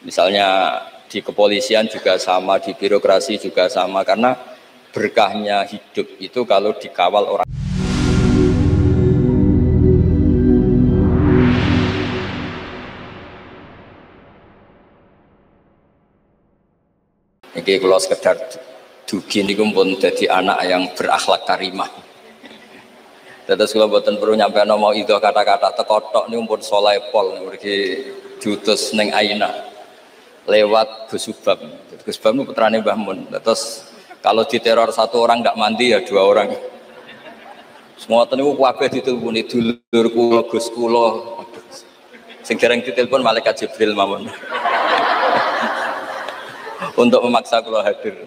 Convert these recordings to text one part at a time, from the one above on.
Misalnya di kepolisian juga sama, di birokrasi juga sama, karena berkahnya hidup itu kalau dikawal orang. Ini kalau sekedar dugi ini pun jadi anak yang berakhlak karimah. Terus kalau buatan perlu nyampe mau itu kata-kata tekotok ini pun soleh pol, pergi jutus neng aina lewat Gus Subab. Gus Subab itu putrane Mbah Mun. Terus kalau diteror satu orang tidak mandi ya dua orang. Semua tadi kabeh diteleponi dulur kula Gus kula. Sing dereng ditelepon malaikat Jibril mawon. Untuk memaksa kula hadir.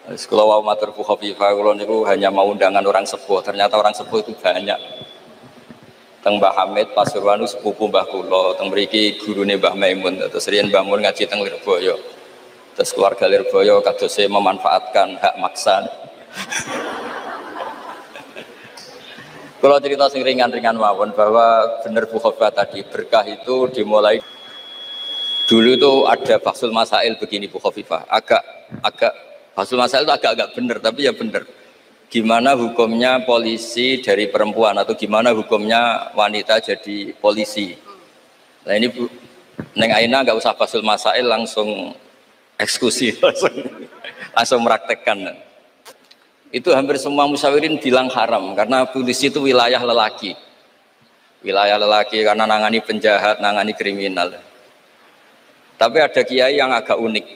Kalau mau matur Bu Khofifah, kalau niku hanya mau undangan orang sepuh. Ternyata orang sepuh itu banyak. Teng Mbah Hamid Pasuruan itu sepupu Mbah Kulo. Teng mriki gurune Mbah Maimun. Terus riyen Mbah Mun ngaji teng Lirboyo. Terus keluarga Lirboyo kadose memanfaatkan hak maksa. Kalau cerita sing ringan-ringan mawon bahwa benar Bu Khofifah tadi berkah itu dimulai dulu itu ada Fathul Masail begini Bu Khofifah. Agak Fathul Masail itu agak benar, tapi ya benar. Gimana hukumnya polisi dari perempuan atau gimana hukumnya wanita jadi polisi. Nah ini Bu, Neng Aina nggak usah Fathul Masail, langsung eksekusi, langsung meraktekkan. Itu hampir semua musyawirin bilang haram karena polisi itu wilayah lelaki. Wilayah lelaki karena nangani penjahat, nangani kriminal. Tapi ada kiai yang agak unik.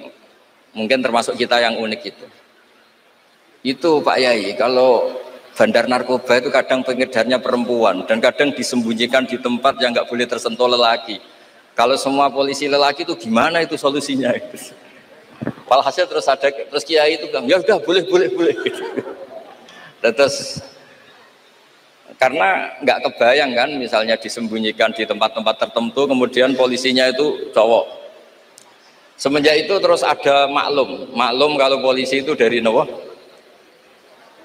Mungkin termasuk kita yang unik itu. Itu Pak Yai, kalau bandar narkoba itu kadang pengedarnya perempuan dan kadang disembunyikan di tempat yang nggak boleh tersentuh lelaki. Kalau semua polisi lelaki itu gimana itu solusinya itu? Walhasil terus kiai itu bilang, ya udah boleh. Terus karena nggak kebayang kan, misalnya disembunyikan di tempat-tempat tertentu, kemudian polisinya itu cowok. Semenjak itu terus ada maklum kalau polisi itu dari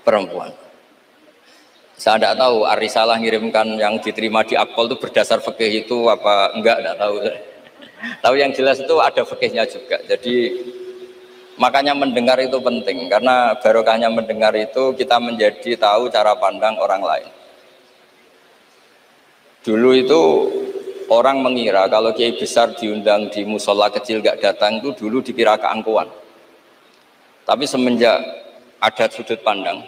perempuan. Saya tidak tahu Arisalah ngirimkan yang diterima di Akpol itu berdasar fikih itu apa enggak, tidak tahu. Tahu yang jelas itu ada fikihnya juga. Jadi makanya mendengar itu penting karena barokahnya mendengar itu kita menjadi tahu cara pandang orang lain. Dulu itu orang mengira kalau kiai besar diundang di musola kecil gak datang itu dulu dikira keangkuhan. Tapi semenjak ada sudut pandang,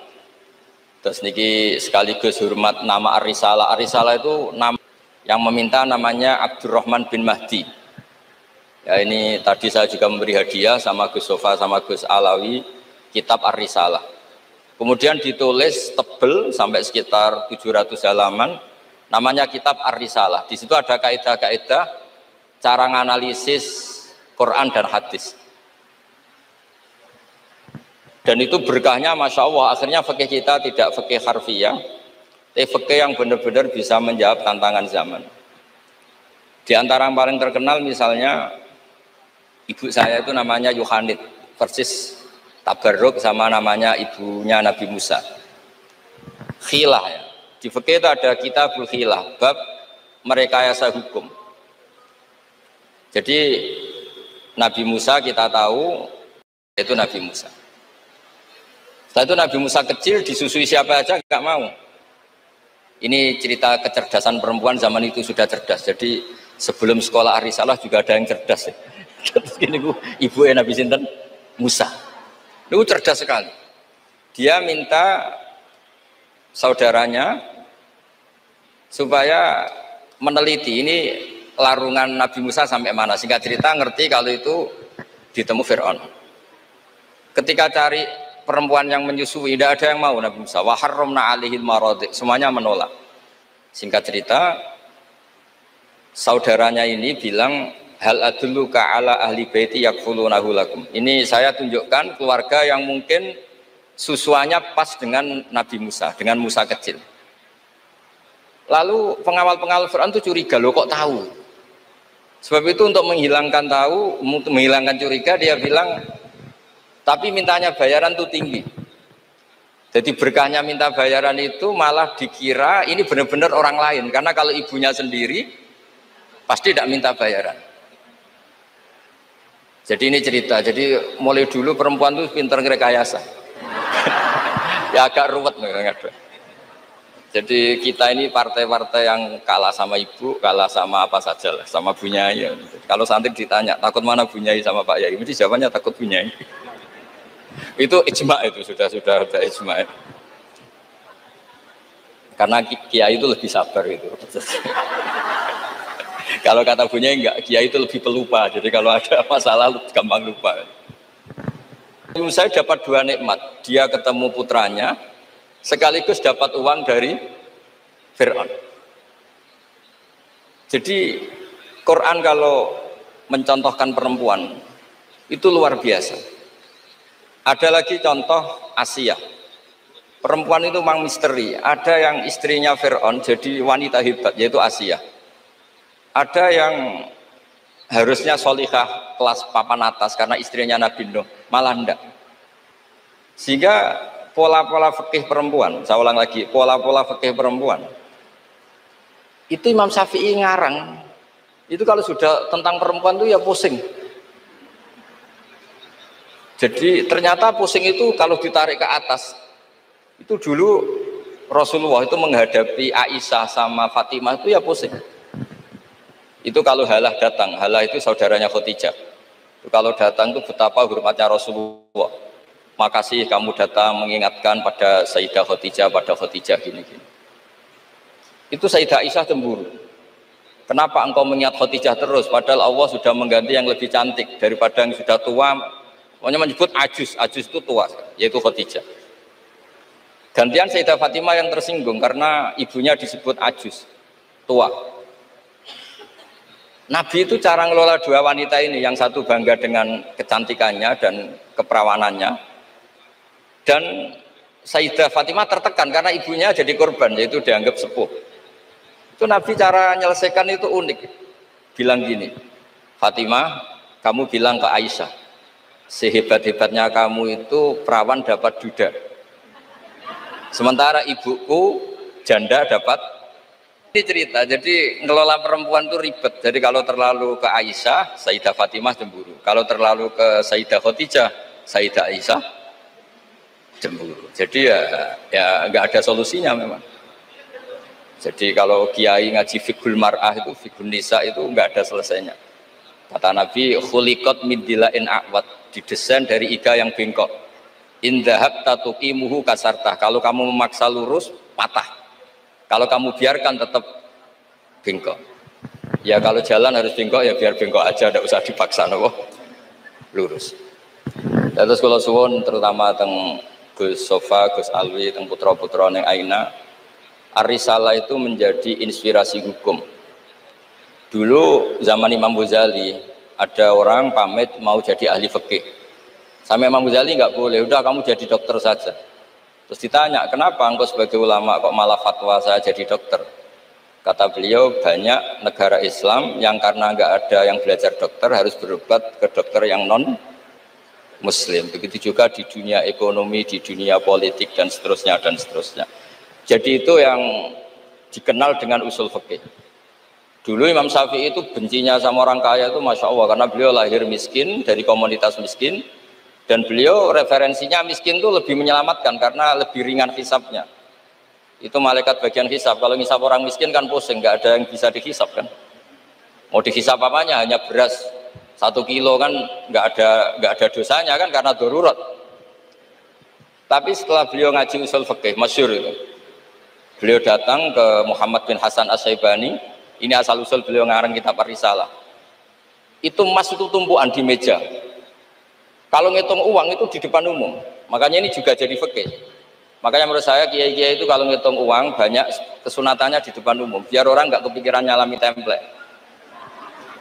terus niki sekaligus hormat nama Arisalah. Arisalah itu nama yang meminta namanya Abdurrahman bin Mahdi. Ya ini tadi saya juga memberi hadiah sama Gus Sofa sama Gus Alawi kitab Arisalah. Kemudian ditulis tebel sampai sekitar 700 halaman. Namanya kitab Ar-Risalah. Di situ ada kaidah-kaidah cara menganalisis Quran dan hadis. Dan itu berkahnya Masya Allah. Akhirnya fikih kita tidak fikih harfiah, tapi fikih yang benar-benar bisa menjawab tantangan zaman. Di antara yang paling terkenal misalnya ibu saya itu namanya Yohanit, persis tabarruk sama namanya ibunya Nabi Musa. Khilah ya. Di fikih itu ada kitabul khilah, bab merekayasa hukum. Jadi Nabi Musa kita tahu itu Nabi Musa. Setelah itu Nabi Musa kecil disusui siapa aja nggak mau. Ini cerita kecerdasan perempuan zaman itu sudah cerdas. Jadi sebelum sekolah Arisalah juga ada yang cerdas. Terus gini Bu, ibu Nabi Sinten Musa. Itu cerdas sekali. Dia minta saudaranya supaya meneliti ini larungan Nabi Musa sampai mana. Singkat cerita ngerti kalau itu ditemu Fir'aun. Ketika cari perempuan yang menyusui, tidak ada yang mau Nabi Musa. Wa harramna alaihil maradi, semuanya menolak. Singkat cerita saudaranya ini bilang hal adulluka ala ahli baiti yakfulunahu lakum. Ini saya tunjukkan keluarga yang mungkin susuannya pas dengan Nabi Musa, dengan Musa kecil. Lalu pengawal-pengawal Fir'aun itu curiga, loh kok tahu? Sebab itu untuk menghilangkan curiga dia bilang, tapi mintanya bayaran itu tinggi. Jadi berkahnya minta bayaran itu malah dikira ini benar-benar orang lain. Karena kalau ibunya sendiri pasti tidak minta bayaran. Jadi ini cerita, jadi mulai dulu perempuan tuh pinter ngerekayasa. Ya agak ruwet nih. Jadi kita ini partai-partai yang kalah sama ibu, kalah sama apa saja lah, sama Bu Nyai. Kalau santri ditanya, takut mana Bu Nyai sama Pak Yai? Mesti jawabannya takut Bu Nyai. Itu ijma, itu sudah ada ijma. Karena kiai itu lebih sabar itu. Kalau kata Bu Nyai enggak, kiai itu lebih pelupa. Jadi kalau ada masalah gampang lupa. Saya dapat dua nikmat. Dia ketemu putranya, sekaligus dapat uang dari Fir'aun. Jadi Quran kalau mencontohkan perempuan itu luar biasa. Ada lagi contoh Asia. Perempuan itu memang misteri. Ada yang istrinya Fir'aun jadi wanita hebat, yaitu Asia. Ada yang harusnya solihah kelas papan atas karena istrinya Nabi Nuh, malah enggak. Sehingga pola-pola fikih perempuan, saya ulang lagi, pola-pola fikih perempuan itu Imam Syafi'i ngarang. Itu kalau sudah tentang perempuan itu ya pusing. Jadi ternyata pusing itu kalau ditarik ke atas. Itu dulu Rasulullah itu menghadapi Aisyah sama Fatimah itu ya pusing. Itu kalau Halah datang, Halah itu saudaranya Khadijah. Itu kalau datang itu betapa hormatnya Rasulullah. Makasih kamu datang mengingatkan pada Sayyidah Khadijah, pada Khadijah gini-gini. Itu Sayyidah Aisyah cemburu. Kenapa engkau mengingat Khadijah terus? Padahal Allah sudah mengganti yang lebih cantik daripada yang sudah tua. Pokoknya menyebut ajus itu tua, yaitu Khadijah. Gantian Sayyidah Fatimah yang tersinggung karena ibunya disebut ajus, tua. Nabi itu cara ngelola dua wanita ini, yang satu bangga dengan kecantikannya dan keperawanannya, dan Sayyidah Fatimah tertekan karena ibunya jadi korban, yaitu dianggap sepuh. Itu Nabi cara menyelesaikan itu unik, bilang gini, Fatimah, kamu bilang ke Aisyah, sehebat-hebatnya kamu itu perawan dapat duda, sementara ibuku janda dapat. Ini cerita, jadi ngelola perempuan itu ribet. Jadi kalau terlalu ke Aisyah, Sayyidah Fatimah cemburu. Kalau terlalu ke Sayyidah Khadijah, Sayyidah Aisyah cemburu. Jadi ya nggak ada solusinya memang. Jadi kalau kiai ngaji fiqhul mar'ah itu, fiqhul nisa itu nggak ada selesainya. Kata Nabi, khuliqat min dila'in a'wad, didesain dari iga yang bengkok. In dhahabta tuqimuhu kasartah. Kalau kamu memaksa lurus, patah. Kalau kamu biarkan tetap bengkok. Ya kalau jalan harus bengkok ya biar bengkok aja, tidak usah dipaksa nopo lurus. Terus kalau suwun terutama teng Gus Sofa, Gus Alwi, teng putra-putra neng Aina, Ar-Risalah itu menjadi inspirasi hukum. Dulu zaman Imam Ghazali ada orang pamit mau jadi ahli fikih. Sama Imam Ghazali nggak boleh, udah kamu jadi dokter saja. Terus ditanya, kenapa engkau sebagai ulama kok malah fatwa saya jadi dokter? Kata beliau, banyak negara Islam yang karena nggak ada yang belajar dokter harus berobat ke dokter yang non Muslim. Begitu juga di dunia ekonomi, di dunia politik dan seterusnya dan seterusnya. Jadi itu yang dikenal dengan usul fikih. Dulu Imam Syafi'i itu bencinya sama orang kaya itu Masya Allah, karena beliau lahir miskin dari komunitas miskin. Dan beliau referensinya miskin itu lebih menyelamatkan karena lebih ringan hisabnya. Itu malaikat bagian hisab. Kalau hisab orang miskin kan pusing, nggak ada yang bisa dihisab kan. Mau dihisab apanya? Hanya beras 1 kilo kan nggak ada dosanya kan karena darurat. Tapi setelah beliau ngaji usul fikih, masyhur itu. Beliau datang ke Muhammad bin Hasan As-Syaibani. Ini asal usul beliau ngarang kitab Ar-Risalah. Itu emas itu tumpuan di meja. Kalau ngitung uang itu di depan umum, makanya ini juga jadi fikih. Makanya menurut saya kiai-kiai itu kalau ngitung uang banyak kesunatannya di depan umum, biar orang nggak kepikiran nyalami template.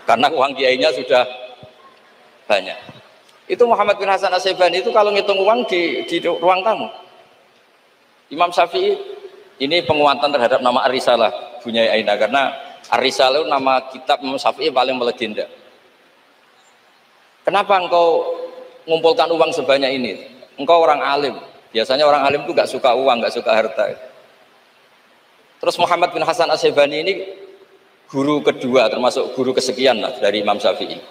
Karena uang kiainya sudah banyak. Itu Muhammad bin Hasan As-Syaibani itu kalau ngitung uang di ruang tamu. Imam Syafi'i ini penguatan terhadap nama Ar-Risalah, Bu Nyai Aina, karena Ar-Risalah itu nama kitab Imam Syafi'i paling melegenda. Kenapa engkau ngumpulkan uang sebanyak ini? Engkau orang alim. Biasanya orang alim itu nggak suka uang, nggak suka harta. Terus Muhammad bin Hasan As-Syaibani ini guru kedua, termasuk guru kesekian lah dari Imam Syafi'i.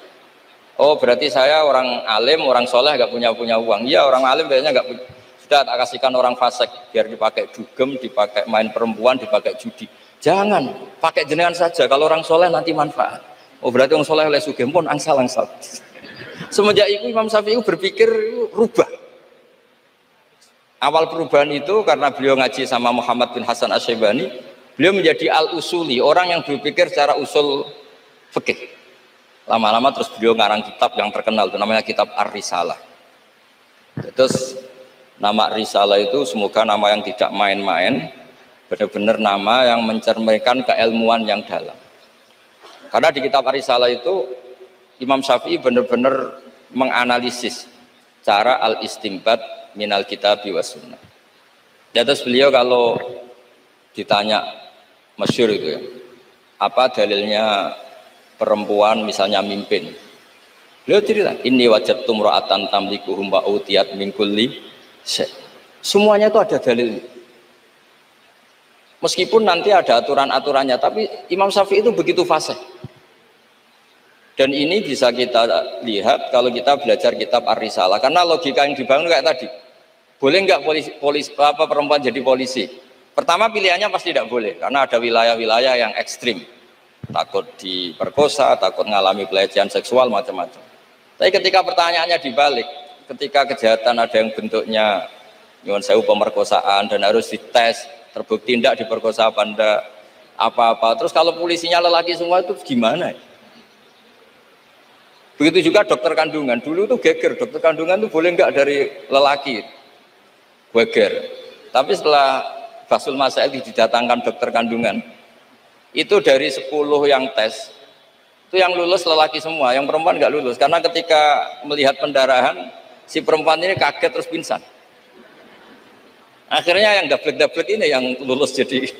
Oh berarti saya orang alim, orang soleh nggak punya uang. Iya orang alim biasanya nggak punya. Sudah tak kasihkan orang fasik biar dipakai dugem, dipakai main perempuan, dipakai judi. Jangan pakai jenengan saja. Kalau orang soleh nanti manfaat. Oh berarti orang soleh oleh sugih pun angsal. Semenjak itu Imam Syafi'i berpikir rubah. Awal perubahan itu karena beliau ngaji sama Muhammad bin Hasan Asy-Syaibani, beliau menjadi al-usuli, orang yang berpikir secara usul fikih. Lama-lama terus beliau ngarang kitab yang terkenal itu namanya kitab Ar-Risalah. Terus nama Risalah itu semoga nama yang tidak main-main, benar-benar nama yang mencerminkan keilmuan yang dalam. Karena di kitab Ar-Risalah itu Imam Syafi'i benar-benar menganalisis cara al-istinbat minal kitabi was sunnah. Terus beliau kalau ditanya masyhur itu ya, apa dalilnya perempuan misalnya mimpin, beliau cerita ini wajadtum ra'atan tamlikuhum wa utiyat min kulli syai'. Semuanya itu ada dalil. Meskipun nanti ada aturan-aturannya, tapi Imam Syafi'i itu begitu fasih. Dan ini bisa kita lihat kalau kita belajar kitab Ar-Risalah, karena logika yang dibangun kayak tadi. Boleh nggak perempuan jadi polisi? Pertama pilihannya pasti tidak boleh, karena ada wilayah-wilayah yang ekstrim. Takut diperkosa, takut mengalami pelecehan seksual, macam-macam. Tapi ketika pertanyaannya dibalik, ketika kejahatan ada yang bentuknya nyuwun sewu pemerkosaan dan harus dites, terbukti tidak diperkosa apa enggak, apa-apa. Terus kalau polisinya lelaki semua itu gimana? Begitu juga dokter kandungan. Dulu tuh geger, dokter kandungan tuh boleh enggak dari lelaki? Geger. Tapi setelah Basul Masail didatangkan dokter kandungan, itu dari 10 yang tes, itu yang lulus lelaki semua, yang perempuan nggak lulus. Karena ketika melihat pendarahan, si perempuan ini kaget terus pingsan. Akhirnya yang dablek-dablek ini yang lulus jadi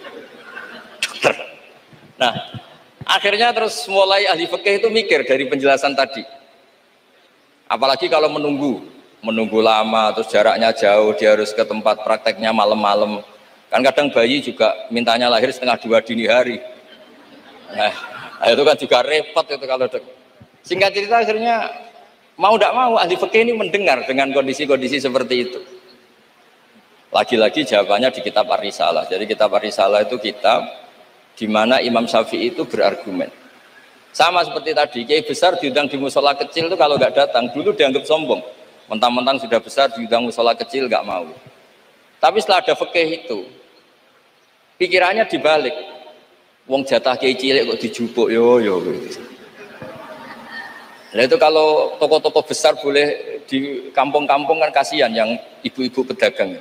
dokter. Nah, akhirnya terus mulai ahli fikih itu mikir dari penjelasan tadi. Apalagi kalau menunggu lama, terus jaraknya jauh, dia harus ke tempat prakteknya malam-malam. Kan kadang bayi juga mintanya lahir 1:30 dini hari. Nah, itu kan juga repot itu kalau singkat cerita akhirnya mau tidak mau ahli fikih ini mendengar dengan kondisi-kondisi seperti itu. Lagi-lagi jawabannya di kitab Ar-Risalah. Jadi kitab Ar-Risalah itu kitab di mana Imam Syafi'i itu berargumen. Sama seperti tadi, kiai besar diundang di musola kecil itu kalau nggak datang dulu dianggap sombong. Mentang-mentang sudah besar diundang musola kecil nggak mau. Tapi setelah ada fikih itu, pikirannya dibalik. Wong jatah kiai cilik kok dijupuk yo. Nah itu kalau toko-toko besar boleh di kampung-kampung kan kasihan yang ibu-ibu pedagang.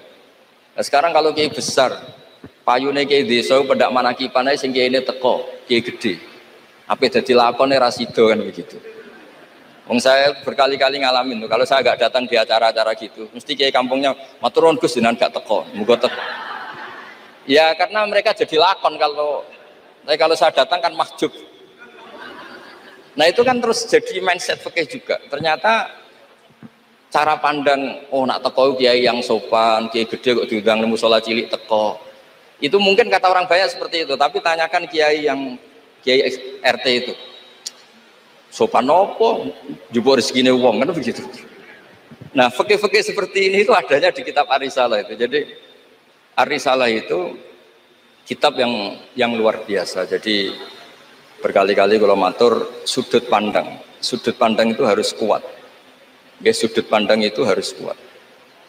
Nah sekarang kalau kiai besar, payune kiai desa pedak manakipan ae sing kiai teko, kiai gede. Apa dadi lakone ra sida kan begitu. Wong saya berkali-kali ngalamin tuh, kalau saya nggak datang di acara-acara gitu, mesti kiai kampungnya matur nuwun Gus jenengan gak teko, muga teko. Ya karena mereka jadi lakon kalau saya datang kan mahjub. Nah itu kan terus jadi mindset fikih juga. Ternyata cara pandang, oh nak teko kiai yang sopan, kiai gede kok diundang musola cilik teko. Itu mungkin kata orang banyak seperti itu, tapi tanyakan kiai RT itu. Sopan opo, jupuk rezekine wong kan begitu. Nah, fikih-fikih seperti ini itu adanya di kitab Ar-Risalah itu. Jadi Ar-Risalah itu kitab yang luar biasa. Jadi berkali-kali kalau matur sudut pandang itu harus kuat. Ya, sudut pandang itu harus kuat.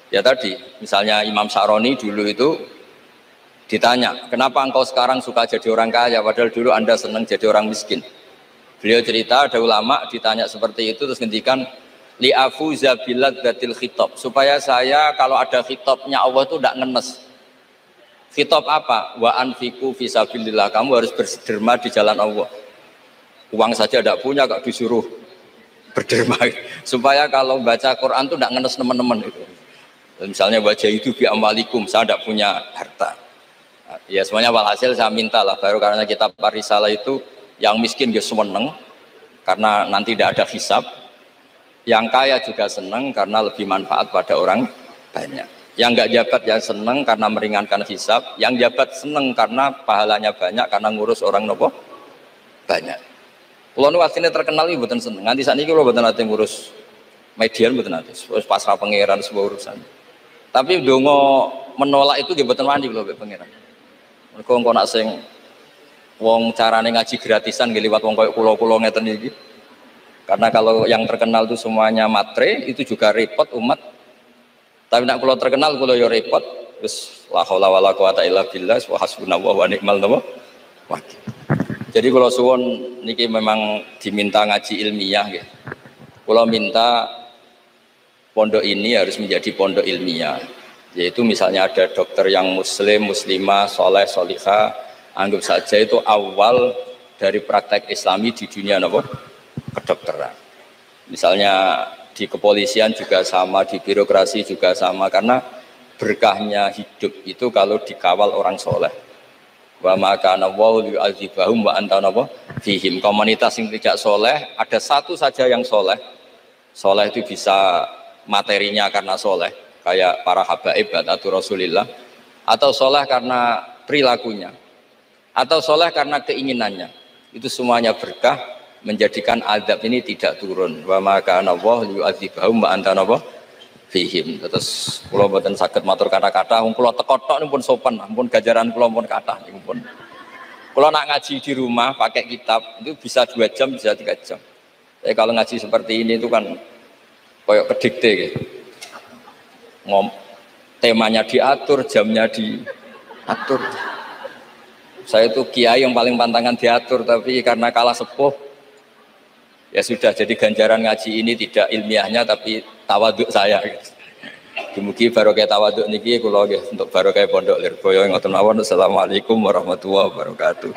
Ya tadi, misalnya Imam Syaroni dulu itu ditanya, kenapa engkau sekarang suka jadi orang kaya, padahal dulu Anda senang jadi orang miskin. Beliau cerita ada ulama ditanya seperti itu terus ngendikan li'afuza biladzzatil khitab, supaya saya kalau ada khitabnya Allah itu tidak ngenes. Khitab apa? Wa anfiqu fisabilillah, kamu harus berderma di jalan Allah. Uang saja tidak punya kok disuruh berderma, supaya kalau baca Quran itu tidak ngenes teman-teman itu. Misalnya wajah itu bi amwalikum, saya tidak punya harta. Ya semuanya walhasil saya minta lah, baru karena kitab Ar-Risalah itu yang miskin dia seneng karena nanti tidak ada hisab, yang kaya juga seneng karena lebih manfaat pada orang banyak. Yang nggak jabat ya seneng karena meringankan hisab, yang jabat seneng karena pahalanya banyak karena ngurus orang nopo banyak. Kulo nu asline terkenal iki mboten seneng. Nganti sakniki kulo mboten nate ngurus median mboten nate. Wis pasrah pangeran semua urusan. Tapi donga menolak itu nggih mboten wani kulo mbek pangeran. Mergo engko nak sing wong carane ngaji gratisan nggih liwat wong koyo kula-kula ngeten iki. Karena kalau yang terkenal itu semuanya matre, itu juga repot umat. Tapi nak kulo terkenal kulo yo repot. Terus la haula wala quwata illa billah wa hasbunallahu wa ni'mal wakil. Jadi kalau suwon niki memang diminta ngaji ilmiah ya. Kalau minta pondok ini harus menjadi pondok ilmiah. Yaitu misalnya ada dokter yang muslim, muslimah, soleh, solihah, anggap saja itu awal dari praktek islami di dunia apa? Kedokteran. Misalnya di kepolisian juga sama, di birokrasi juga sama, karena berkahnya hidup itu kalau dikawal orang soleh. Wa maka nawaw yu'adzibahum wa anta nawaw fihim. Komunitas yang tidak soleh, ada satu saja yang soleh. Soleh itu bisa materinya karena soleh, kayak para habaib atau Rasulillah, atau soleh karena perilakunya, atau soleh karena keinginannya. Itu semuanya berkah, menjadikan azab ini tidak turun. Wa maka nawaw yu'adzibahum wa anta nawaw fihim. Terus kula mboten saged matur kata-kata, wong kula teko tok pun sopan, ampun ganjaran kula pun kathah pun. Kula nak ngaji di rumah pakai kitab itu bisa 2 jam, bisa 3 jam. Tapi kalau ngaji seperti ini itu kan koyok kedikte gitu. Temanya diatur, jamnya diatur. Saya itu kiai yang paling pantangan diatur, tapi karena kalah sepuh ya sudah, jadi ganjaran ngaji ini tidak ilmiahnya tapi tawaduk saya. Mugi barokah tawaduk niki kula nggih untuk barokah pondok Lirboyo ngoten mawon. Assalamualaikum warahmatullahi wabarakatuh.